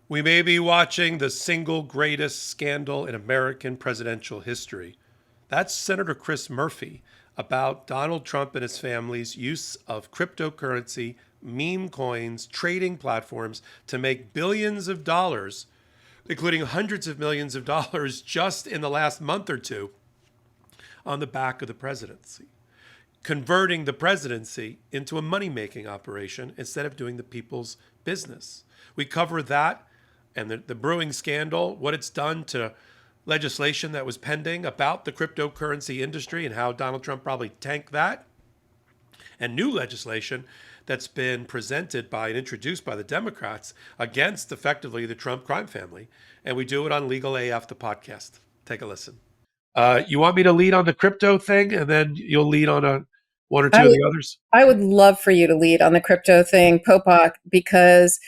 We may be watching the single greatest scandal in American presidential history. That's Senator Chris Murphy about Donald Trump and his family's use of cryptocurrency, meme coins, trading platforms to make billions of dollars, including hundreds of millions of dollars just in the last month or two on the back of the presidency, converting the presidency into a money making operation instead of doing the people's business. We cover that and the brewing scandal, what it's done to legislation that was pending about the cryptocurrency industry and how Donald Trump probably tanked that, and new legislation that's been presented by and introduced by the Democrats against effectively the Trump crime family. And we do it on Legal AF, the podcast. Take a listen. You want me to lead on the crypto thing, and then you'll lead on one or I two of would, the others? I would love for you to lead on the crypto thing, Popok, because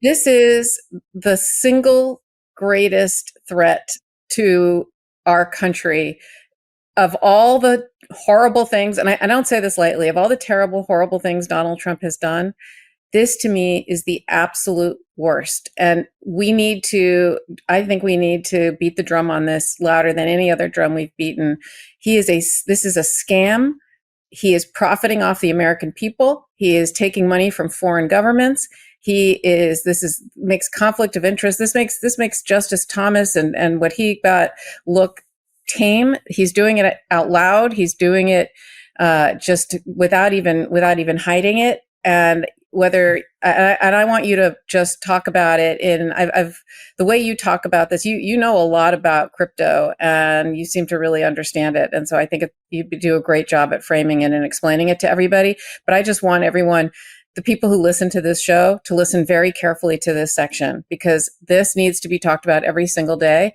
this is the single greatest threat to our country of all the horrible things. And I don't say this lightly, of all the terrible, horrible things Donald Trump has done. This to me is the absolute worst. And I think we need to beat the drum on this louder than any other drum we've beaten. This is a scam. He is profiting off the American people. He is taking money from foreign governments. Makes conflict of interest. This makes Justice Thomas and what he got look tame. He's doing it out loud. He's doing it just without even hiding it. And I want you to just talk about it the way you talk about this, you know a lot about crypto and you seem to really understand it. And so I think you do a great job at framing it and explaining it to everybody. But I just want everyone, the people who listen to this show, to listen very carefully to this section, because this needs to be talked about every single day,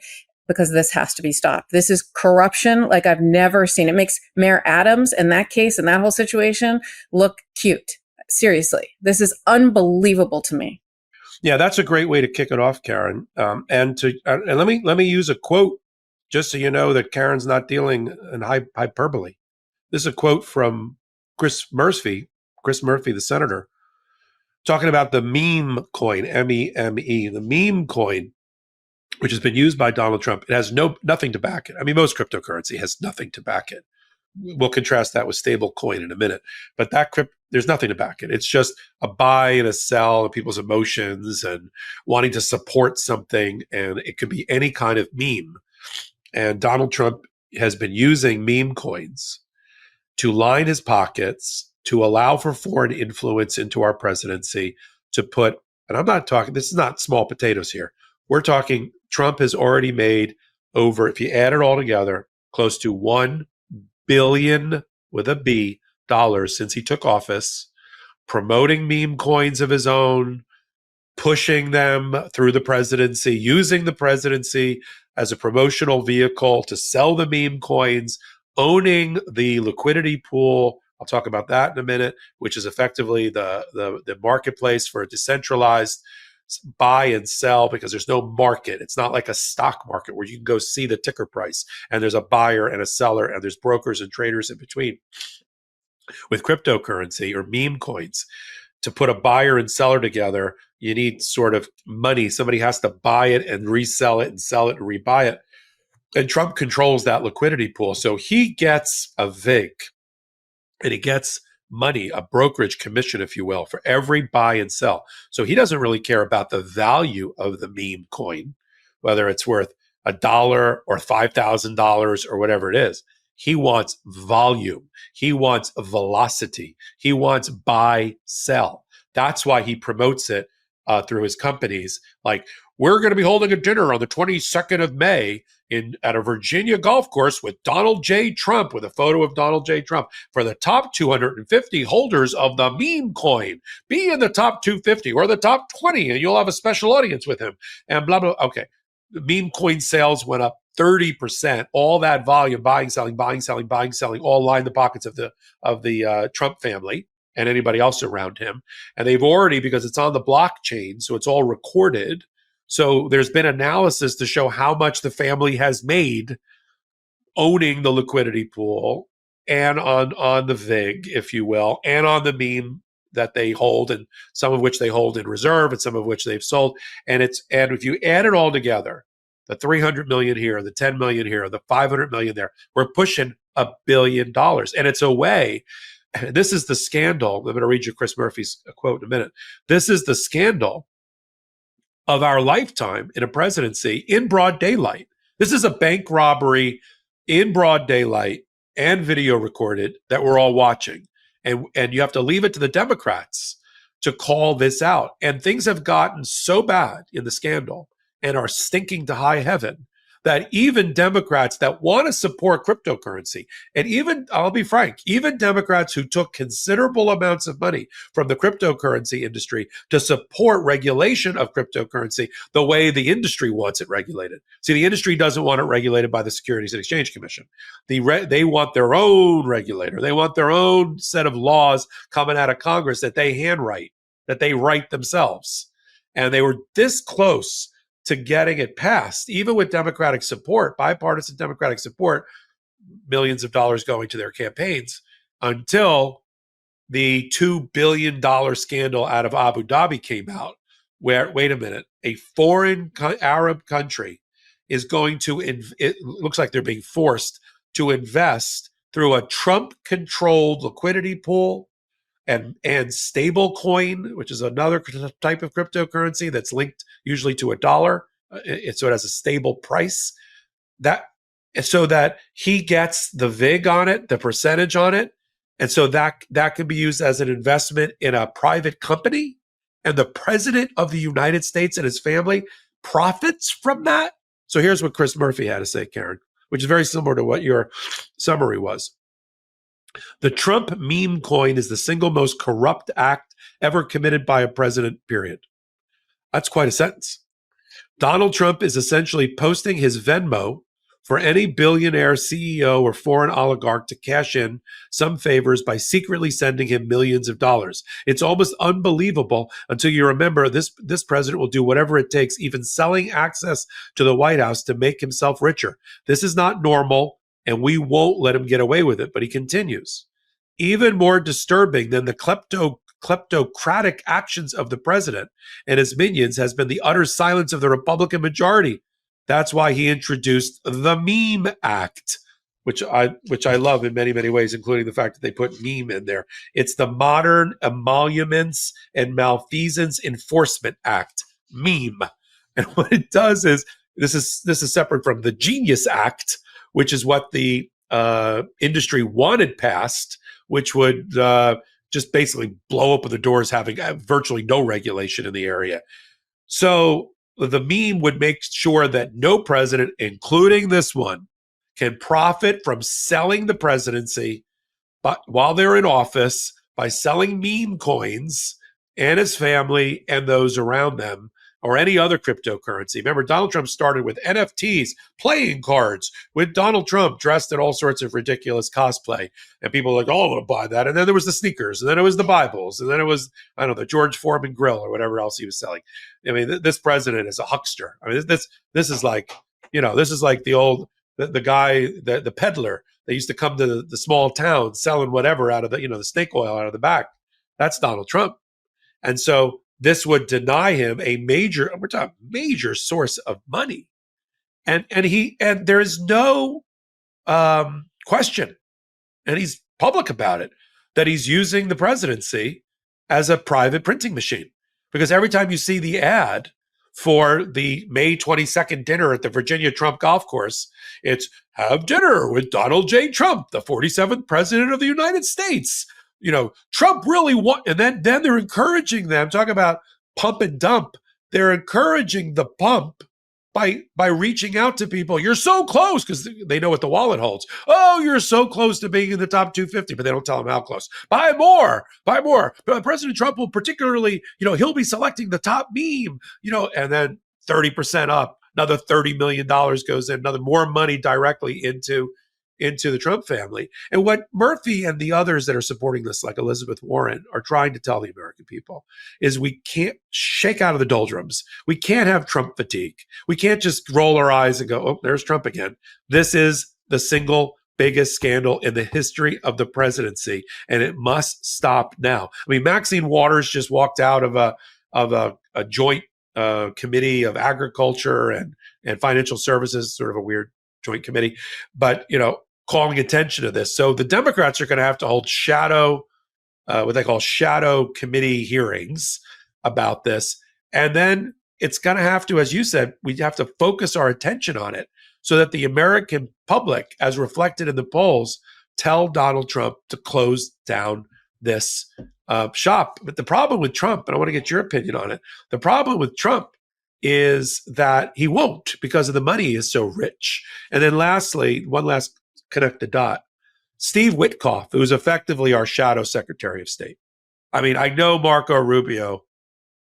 because this has to be stopped. This is corruption like I've never seen. It makes Mayor Adams in that case, in that whole situation, look cute. Seriously, this is unbelievable to me. Yeah, that's a great way to kick it off, Karen. And let me use a quote just so you know that Karen's not dealing in hyperbole. This is a quote from Chris Murphy, the senator, talking about the meme coin, MEME, the meme coin, which has been used by Donald Trump. It has nothing to back it. I mean, most cryptocurrency has nothing to back it. We'll contrast that with stable coin in a minute, but there's nothing to back it. It's just a buy and a sell and people's emotions and wanting to support something. And it could be any kind of meme. And Donald Trump has been using meme coins to line his pockets, to allow for foreign influence into our presidency, to put, and I'm not talking, this is not small potatoes here. We're talking, Trump has already made over, if you add it all together, close to $1 billion with a B dollars since he took office, promoting meme coins of his own, pushing them through the presidency, using the presidency as a promotional vehicle to sell the meme coins, owning the liquidity pool. I'll talk about that in a minute, which is effectively the marketplace for a decentralized buy and sell, because there's no market. It's not like a stock market where you can go see the ticker price and there's a buyer and a seller and there's brokers and traders in between. With cryptocurrency or meme coins, to put a buyer and seller together, you need sort of money. Somebody has to buy it and resell it and sell it and rebuy it. And Trump controls that liquidity pool. So he gets a VIG and he gets money, a brokerage commission, if you will, for every buy and sell. So he doesn't really care about the value of the meme coin, whether it's worth $1 or $5,000 or whatever it is. He wants volume. He wants velocity. He wants buy, sell. That's why he promotes it through his companies. Like, we're going to be holding a dinner on the 22nd of May at a Virginia golf course with Donald J. Trump, with a photo of Donald J. Trump, for the top 250 holders of the meme coin. Be in the top 250 or the top 20, and you'll have a special audience with him. And blah, blah. Okay. The meme coin sales went up 30%. All that volume, buying, selling, all lined the pockets of the Trump family and anybody else around him. And they've already, because it's on the blockchain, so it's all recorded. So there's been analysis to show how much the family has made owning the liquidity pool and on the VIG, if you will, and on the meme that they hold, and some of which they hold in reserve, and some of which they've sold. And if you add it all together, the 300 million here, the 10 million here, the 500 million there, we're pushing $1 billion. And it's a way. This is the scandal. I'm going to read you Chris Murphy's quote in a minute. This is the scandal of our lifetime in a presidency in broad daylight. This is a bank robbery in broad daylight and video recorded that we're all watching. And you have to leave it to the Democrats to call this out. And things have gotten so bad in the scandal and are stinking to high heaven that even Democrats that want to support cryptocurrency, and even, I'll be frank, even Democrats who took considerable amounts of money from the cryptocurrency industry to support regulation of cryptocurrency the way the industry wants it regulated. See, the industry doesn't want it regulated by the Securities and Exchange Commission. They want their own regulator. They want their own set of laws coming out of Congress that they handwrite, that they write themselves. And they were this close to getting it passed, even with Democratic support, bipartisan Democratic support, millions of dollars going to their campaigns, until the $2 billion scandal out of Abu Dhabi came out, where, wait a minute, a foreign Arab country is going to, it looks like they're being forced to invest through a Trump-controlled liquidity pool and stable coin, which is another type of cryptocurrency that's linked usually to a dollar. So it has a stable price, so that he gets the VIG on it, the percentage on it. And so that can be used as an investment in a private company. And the president of the United States and his family profits from that. So here's what Chris Murphy had to say, Karen, which is very similar to what your summary was. The Trump meme coin is the single most corrupt act ever committed by a president, period. That's quite a sentence. Donald Trump is essentially posting his Venmo for any billionaire, CEO, or foreign oligarch to cash in some favors by secretly sending him millions of dollars. It's almost unbelievable until you remember this president will do whatever it takes, even selling access to the White House to make himself richer. This is not normal, and we won't let him get away with it. But he continues. Even more disturbing than the kleptocratic actions of the president and his minions has been the utter silence of the Republican majority. That's why he introduced the Meme Act, which I love in many, many ways, including the fact that they put meme in there. It's the Modern Emoluments and Malfeasance Enforcement Act, meme. And what it does is, this is separate from the Genius Act, which is what the industry wanted passed, which would just basically blow open the doors, having virtually no regulation in the area. So the meme would make sure that no president, including this one, can profit from selling the presidency, but while they're in office, by selling meme coins, and his family and those around them, or any other cryptocurrency. Remember, Donald Trump started with NFTs, playing cards with Donald Trump dressed in all sorts of ridiculous cosplay. And people were like, oh, I want to buy that. And then there was the sneakers, and then it was the Bibles, and then it was, I don't know, the George Foreman grill or whatever else he was selling. I mean, this president is a huckster. I mean, this is like, this is like the old, the guy, the peddler that used to come to the small town selling whatever out of the snake oil out of the back. That's Donald Trump. And so this would deny him we're talking major source of money. And there is no question, and he's public about it, that he's using the presidency as a private printing machine. Because every time you see the ad for the May 22nd dinner at the Virginia Trump Golf Course, it's have dinner with Donald J. Trump, the 47th president of the United States. Trump really and then they're encouraging them, talk about pump and dump. They're encouraging the pump by reaching out to people. You're so close, because they know what the wallet holds. Oh, you're so close to being in the top 250, but they don't tell them how close. Buy more. But President Trump will particularly, he'll be selecting the top meme, and then 30% up, another $30 million goes in, another more money directly into the Trump family. And what Murphy and the others that are supporting this, like Elizabeth Warren, are trying to tell the American people is we can't shake out of the doldrums. We can't have Trump fatigue. We can't just roll our eyes and go, oh, there's Trump again. This is the single biggest scandal in the history of the presidency, and it must stop now. I mean, Maxine Waters just walked out of a joint committee of agriculture and financial services, sort of a weird joint committee, but calling attention to this. So the Democrats are going to have to hold what they call shadow committee hearings about this, and then it's going to have to, as you said, we have to focus our attention on it so that the American public, as reflected in the polls, tell Donald Trump to close down this shop. But the problem with Trump, and I want to get your opinion on it, the problem with Trump is that he won't, because of the money is so rich. And then lastly, one last connect the dot, Steve Witkoff, who's effectively our shadow Secretary of State. I mean, I know Marco Rubio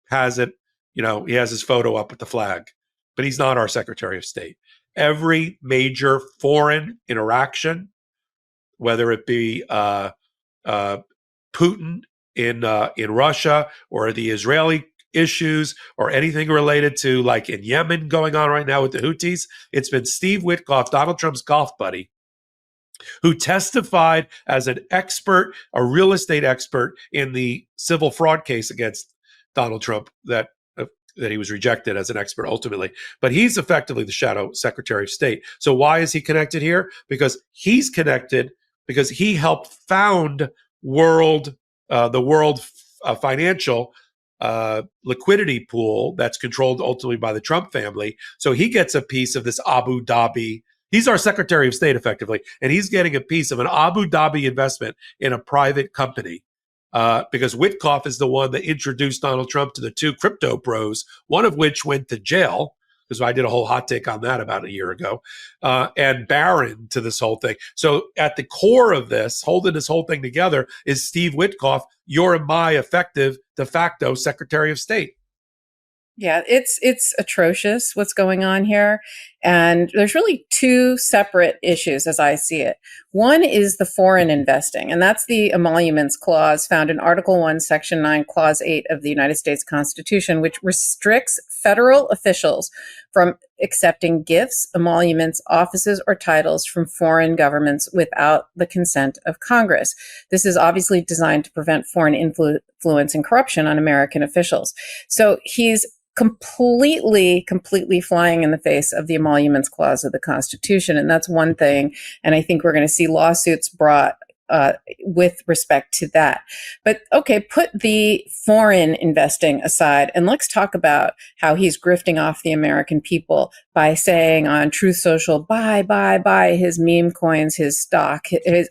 has it, he has his photo up with the flag, but he's not our Secretary of State. Every major foreign interaction, whether it be Putin in Russia or the Israeli issues or anything related to, like in Yemen going on right now with the Houthis, it's been Steve Witkoff, Donald Trump's golf buddy, who testified as an expert, a real estate expert, in the civil fraud case against Donald Trump that he was rejected as an expert ultimately. But he's effectively the shadow Secretary of State. So why is he connected here? Because he's connected because he helped found the world financial liquidity pool that's controlled ultimately by the Trump family. So he gets a piece of this Abu Dhabi. He's our Secretary of State effectively, and he's getting a piece of an Abu Dhabi investment in a private company. Because Witkoff is the one that introduced Donald Trump to the two crypto bros, one of which went to jail, because I did a whole hot take on that about a year ago, and Barron to this whole thing. So at the core of this, holding this whole thing together, is Steve Witkoff, your and my effective de facto Secretary of State. Yeah, it's atrocious what's going on here. And there's really two separate issues as I see it. One is the foreign investing, and that's the emoluments clause found in Article 1, Section 9, Clause 8 of the United States Constitution, which restricts federal officials from accepting gifts, emoluments, offices, or titles from foreign governments without the consent of Congress. This is obviously designed to prevent foreign influence and corruption on American officials. So he's completely flying in the face of the emoluments clause of the Constitution. And that's one thing. And I think we're going to see lawsuits brought with respect to that. But okay, put the foreign investing aside and let's talk about how he's grifting off the American people by saying on Truth Social, buy his meme coins, his stock, his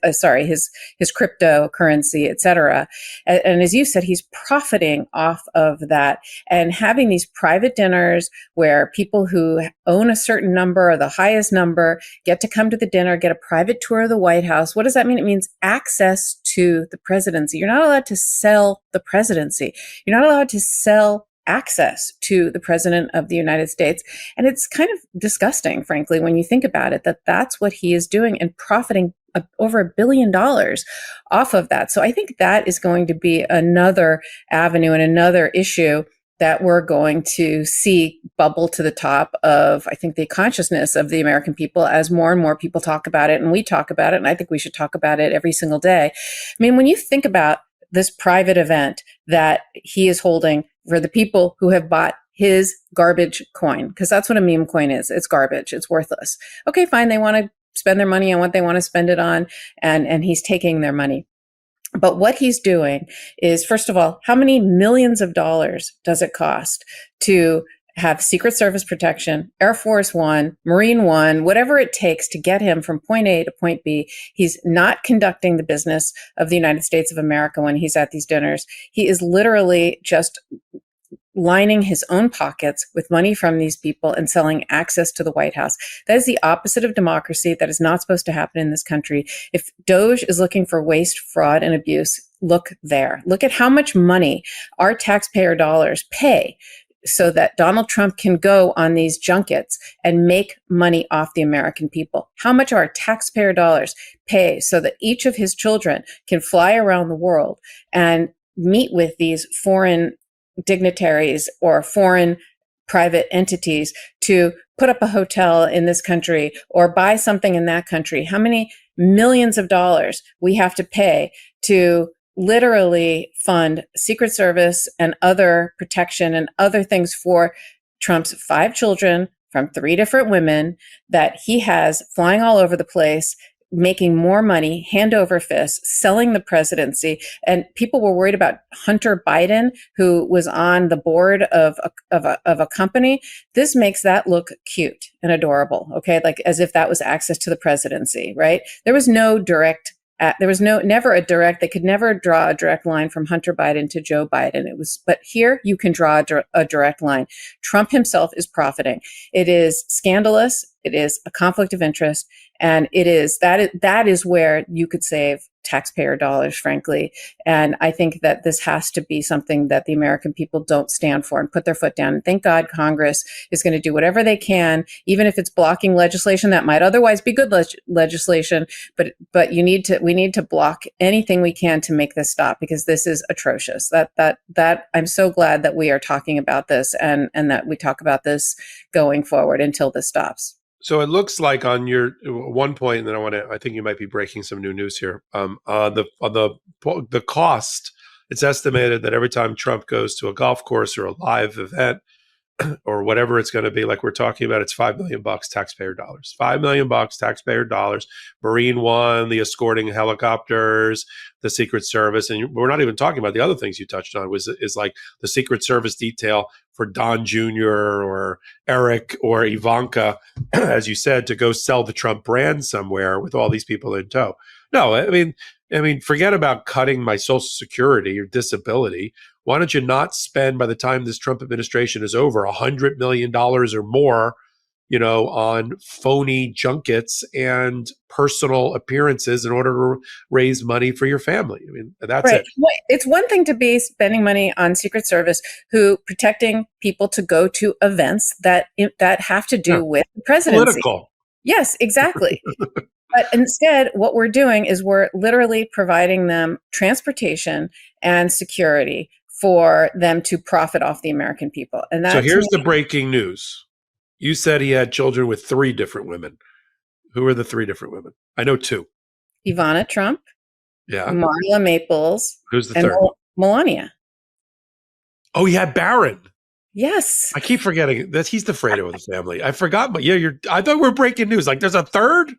cryptocurrency, etc. And as you said, he's profiting off of that and having these private dinners where people who own a certain number or the highest number get to come to the dinner, get a private tour of the White House. What does that mean? It means access to the presidency. You're not allowed to sell the presidency. You're not allowed to sell access to the president of the United States. And it's kind of disgusting, frankly, when you think about it, that that's what he is doing and profiting over $1 billion off of that. So I think that is going to be another avenue and another issue that we're going to see bubble to the top of, I think, the consciousness of the American people as more and more people talk about it. And we talk about it. And I think we should talk about it every single day. I mean, when you think about this private event that he is holding for the people who have bought his garbage coin, because that's what a meme coin is. It's garbage. It's worthless. Okay, fine. They want to spend their money on what they want to spend it on. And he's taking their money. But what he's doing is, first of all, how many millions of dollars does it cost to have Secret Service protection, Air Force One, Marine One, whatever it takes to get him from point A to point B? He's not conducting the business of the United States of America when he's at these dinners. He is literally just lining his own pockets with money from these people and selling access to the White House. That is the opposite of democracy. That is not supposed to happen in this country. If Doge is looking for waste, fraud, and abuse, look there. Look at how much money our taxpayer dollars pay so that Donald Trump can go on these junkets and make money off the American people. How much our taxpayer dollars pay so that each of his children can fly around the world and meet with these foreign dignitaries or foreign private entities to put up a hotel in this country or buy something in that country, how many millions of dollars we have to pay to literally fund Secret Service and other protection and other things for Trump's 5 children from 3 different women that he has flying all over the place, making more money, hand over fist, selling the presidency. And people were worried about Hunter Biden, who was on the board of a company. This makes that look cute and adorable, okay? Like as if that was access to the presidency, right? There was no direct there was never a direct, they could never draw a direct line from Hunter Biden to Joe Biden. But here you can draw a direct line. Trump himself is profiting. It is scandalous. It is a conflict of interest. And that is where you could save taxpayer dollars, frankly. And I think that this has to be something that the American people don't stand for and put their foot down. And thank God Congress is going to do whatever they can, even if it's blocking legislation that might otherwise be good legislation. But we need to block anything we can to make this stop, because this is atrocious. That I'm so glad that we are talking about this and that we talk about this going forward until this stops. So it looks like on your one point, and then I think you might be breaking some new news here. The cost, it's estimated that every time Trump goes to a golf course or a live event or whatever it's going to be, like we're talking about, it's $5 million taxpayer dollars. $5 million taxpayer dollars. Marine One, the escorting helicopters, the Secret Service, and we're not even talking about the other things you touched on. Is like the Secret Service detail for Don Jr. or Eric or Ivanka, as you said, to go sell the Trump brand somewhere with all these people in tow. No, I mean, forget about cutting my Social Security or disability. Why don't you not spend, by the time this Trump administration is over, $100 million or more, on phony junkets and personal appearances in order to raise money for your family? I mean, that's right. it. It's one thing to be spending money on Secret Service who protecting people to go to events that have to do with the presidency. Political. Yes, exactly. But instead, what we're doing is we're literally providing them transportation and security for them to profit off the American people. And so here's the breaking news. You said he had children with 3 different women. Who are the 3 different women? I know 2. Ivana Trump, Marla Maples, who's the and third? Melania. Oh, he had Barron. Yes. I keep forgetting that he's the Fredo of the family. I forgot, but I thought we were breaking news. Like there's a third?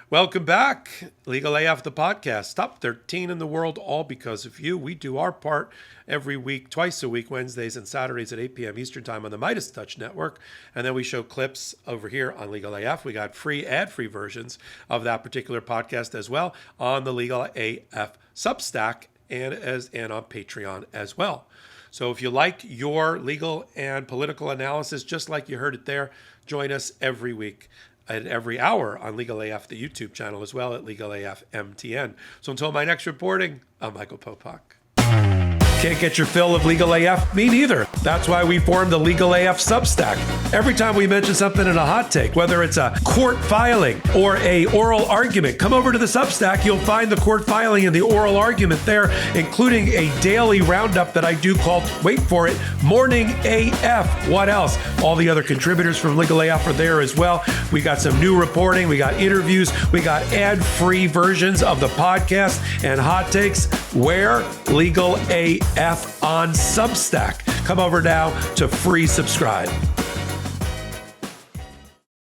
Welcome back. Legal AF, the podcast. Top 13 in the world, all because of you. We do our part every week, twice a week, Wednesdays and Saturdays at 8 p.m. Eastern Time on the Midas Touch Network. And then we show clips over here on Legal AF. We got free, ad-free versions of that particular podcast as well on the Legal AF Substack and on Patreon as well. So if you like your legal and political analysis, just like you heard it there, join us every week and every hour on Legal AF, the YouTube channel, as well at Legal AF MTN. So until my next reporting, I'm Michael Popok. Can't get your fill of Legal AF? Me neither. That's why we formed the Legal AF Substack. Every time we mention something in a hot take, whether it's a court filing or a oral argument, come over to the Substack. You'll find the court filing and the oral argument there, including a daily roundup that I do called, wait for it, Morning AF. What else? All the other contributors from Legal AF are there as well. We got some new reporting. We got interviews. We got ad-free versions of the podcast and hot takes. Where? Legal AF on Substack. Come over now to free subscribe.